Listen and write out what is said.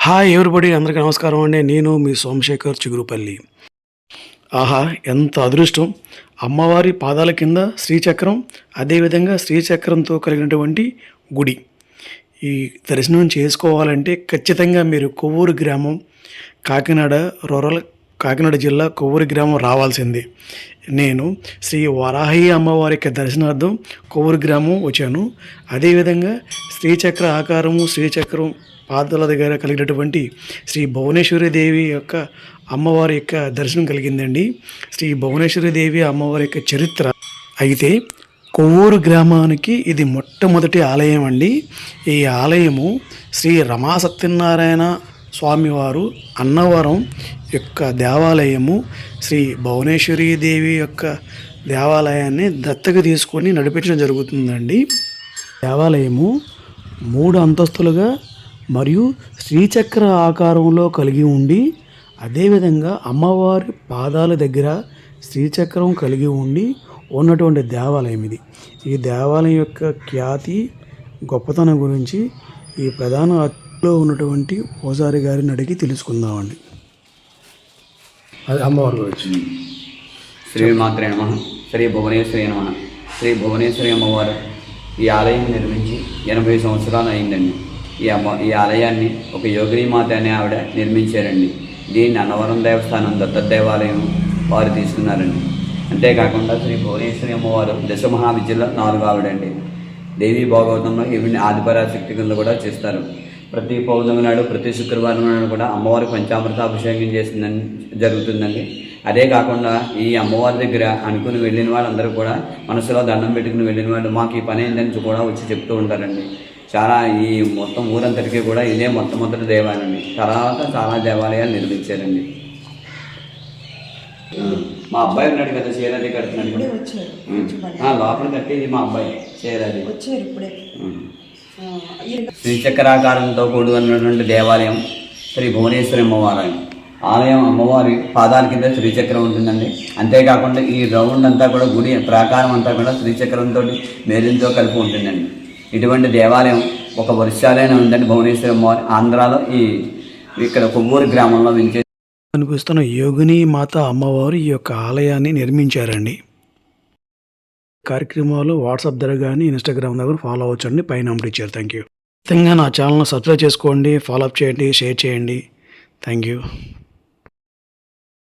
Hi everybody, అందరికీ నమస్కారం అండి. నేను మీ సోమశేఖర్ చిగురుపల్లి. ఆహా, ఎంత అదృష్టం! అమ్మవారి పాదాల కింద శ్రీచక్రం, అదేవిధంగా శ్రీచక్రంతో కలిగినటువంటి గుడి. ఈ దర్శనం చేసుకోవాలంటే ఖచ్చితంగా మీరు కొవ్వూరు గ్రామం, కాకినాడ కాకినాడ జిల్లా కొవ్వూరు గ్రామం రావాల్సిందే. నేను శ్రీ వరాహి అమ్మవారి యొక్క దర్శనార్థం కొవ్వూరు గ్రామం వచ్చాను. అదేవిధంగా శ్రీచక్ర ఆకారము, శ్రీచక్రం పాదాల దగ్గర కలిగినటువంటి శ్రీ భువనేశ్వరి దేవి యొక్క అమ్మవారి యొక్క దర్శనం కలిగిందండి. శ్రీ భువనేశ్వరి దేవి అమ్మవారి యొక్క చరిత్ర అయితే కొవ్వూరు గ్రామానికి ఇది మొట్టమొదటి ఆలయం అండి. ఈ ఆలయము శ్రీ రమా సత్యనారాయణ స్వామివారు అన్నవరం యొక్క దేవాలయము శ్రీ భువనేశ్వరి దేవి యొక్క దేవాలయాన్ని దత్తత తీసుకొని నడిపించడం జరుగుతుందండి. దేవాలయము 3 అంతస్తులుగా మరియు శ్రీచక్ర ఆకారంలో కలిగి ఉండి, అదేవిధంగా అమ్మవారి పాదాల దగ్గర శ్రీచక్రం కలిగి ఉండి ఉన్నటువంటి దేవాలయం ఇది. ఈ దేవాలయం యొక్క ఖ్యాతి, గొప్పతనం గురించి ఈ ప్రధాన అతిథిలో ఉన్నటువంటి పూజారి గారిని అడిగి తెలుసుకుందామండి. అది అమ్మవారి గురించి. శ్రీమాత్రే నమః. శ్రీ భువనేశ్వరి నమః. శ్రీ భువనేశ్వరి అమ్మవారు ఈ ఆలయం నిర్మించి 80 సంవత్సరాలు అయిందండి. ఈ ఆలయాన్ని ఒక యోగినీమాత అనే ఆవిడ నిర్మించారండి. దీన్ని అన్నవరం దేవస్థానం దత్త దేవాలయం వారు తీసుకున్నారండి. అంతేకాకుండా శ్రీ భువనేశ్వరి అమ్మవారు దశ మహావిద్యలో 4వ ఆవిడండి. దేవీ భాగవతంలో ఈవిని ఆదిపరాశక్తి కింద కూడా చేస్తారు. ప్రతి పౌర్ణమి నాడు, ప్రతి శుక్రవారం నాడు కూడా అమ్మవారికి పంచామృతాభిషేకం జరుగుతుందండి. అదే కాకుండా ఈ అమ్మవారి దగ్గర అనుకుని వెళ్ళిన వాళ్ళందరూ కూడా మనసులో దండం పెట్టుకుని వెళ్ళిన వాళ్ళు మాకు ఈ పని ఏందని కూడా వచ్చి చెప్తూ ఉంటారండి. చాలా ఈ మొత్తం ఊరంతటికీ కూడా ఇదే మొట్టమొదటి దేవాలయం. తర్వాత చాలా దేవాలయాలు నిర్మించారండి. మా అబ్బాయి ఉన్నాడు కదా, చీరది కడుతున్నాడు. లోపల కట్టేది మా అబ్బాయి చీరది. శ్రీచక్రాకారంతో కూడుకున్నటువంటి దేవాలయం శ్రీ భువనేశ్వరి అమ్మవారి ఆలయం. అమ్మవారి పాదాల కింద శ్రీచక్రం ఉంటుందండి. అంతేకాకుండా ఈ రౌండ్ అంతా కూడా గుడి ప్రాకారం అంతా కూడా శ్రీచక్రంతో మేలుతో కలిపి ఉంటుందండి. ఇటువంటి దేవాలయం ఒక వర్షాలైన ఉందండి భువనేశ్వరి అమ్మవారి. ఆంధ్రాలో ఇక్కడ కొవ్వూరు గ్రామంలో కనిపిస్తున్న యోగిని మాత అమ్మవారు ఈ యొక్క ఆలయాన్ని నిర్మించారండి. కార్యక్రమాలు వాట్సాప్ ద్వారా కానీ ఇన్స్టాగ్రామ్ దగ్గర ఫాలో అవ్వచ్చండి. పైన నెంబర్ ఇచ్చారు. Thank you. ఖచ్చితంగా నా ఛానల్ని సబ్స్క్రైబ్ చేసుకోండి, ఫాలో అప్ చేయండి, షేర్ చేయండి. Thank you.